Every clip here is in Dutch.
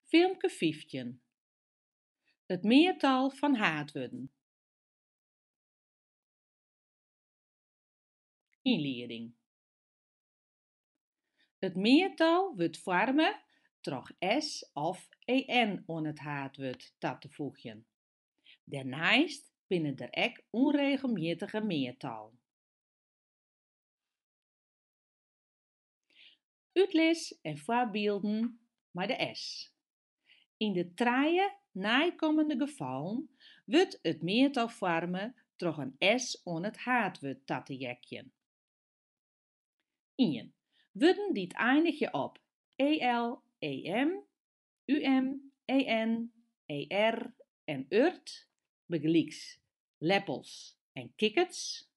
Filmke 15. Het meertal van haatwurden. Inleiding. Het meertal wordt vormen troch s of en aan het haatwurd ta te voegen. Daarnaast binnen er ek onregelmatige meertal. Uitlis en voorbeelden maar de s. In de trije naaikomende gevallen wordt het meertal vormen troch een s aan het haatwurd ta te jekjen. 1. Wurden die het eindigje op el, em, en, er en urt, begelijks leppels en kikkerts.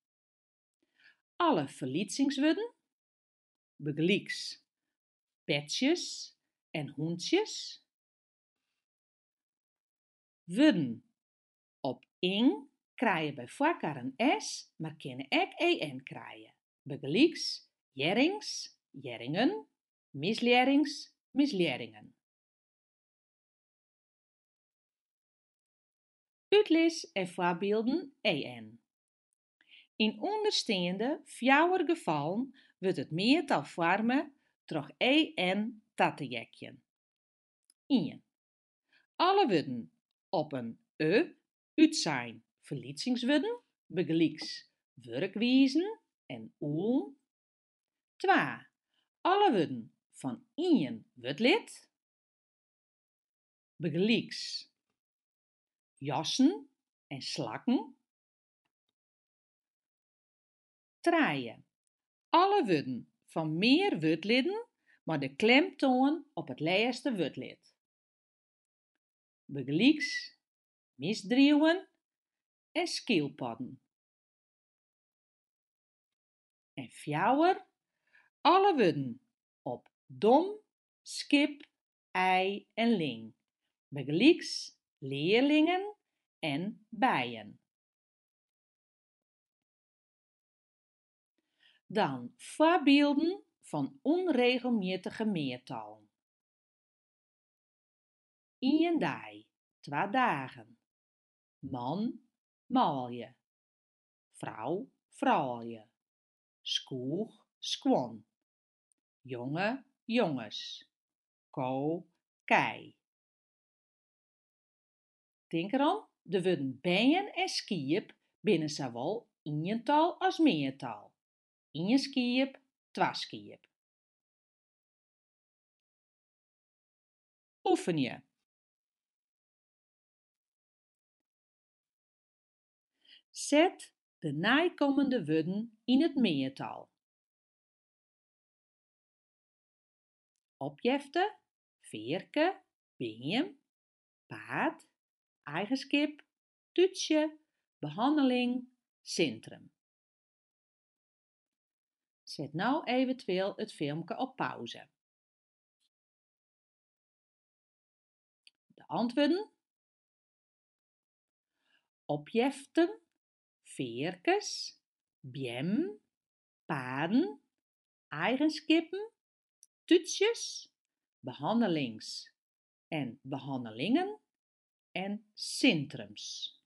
Alle verliesingswurden, begelijks petjes en hoentjes. Wurden op ing krijgen bij voorkeur een s, maar kunnen ook en krijgen. Begelijks jerrings, jerringen, mislerings, misleringen. Uitlis en voorbeelden en. In onderstaande 4 gevallen wordt het meertal vormen troch en ta te jekjen. 1. Alle wurden op een uit zijn verliesingswurden, begelijks werkwijzen en oel. 2. Alle wurden van ien wurdlid, begelijks jassen en slakken. 3. Alle wurden van meer wurdliden, maar de klemtoon op het laatste wurdlid. Begelijks misdrieven en skilpadden. En 4. Alle wurden op dom, skip, ei en ling. Begelijks leerlingen en bijen. Dan voorbeelden van onregelmatige meertallen. 1 dag, 2 dagen. Man, maalje. Vrouw, vrouwje. Skoeg, skwon. Jonge, jonges. Ko, kei. Denk erom, de wurden bijen en skiep binnen zowel eental als meertal. 1 skiep, 2 skiep. Oefenje. Zet de naaikomende wurden in het meertal. Objefte, veerke, beam, paard, eigenskip, tutsje, behandeling, centrum. Zet nou eventueel het filmpje op pauze. De antwoorden: objeften, veerkes, bjem, paarden, eigenskippen, tutsjes, behandelings- en behandelingen en centrums.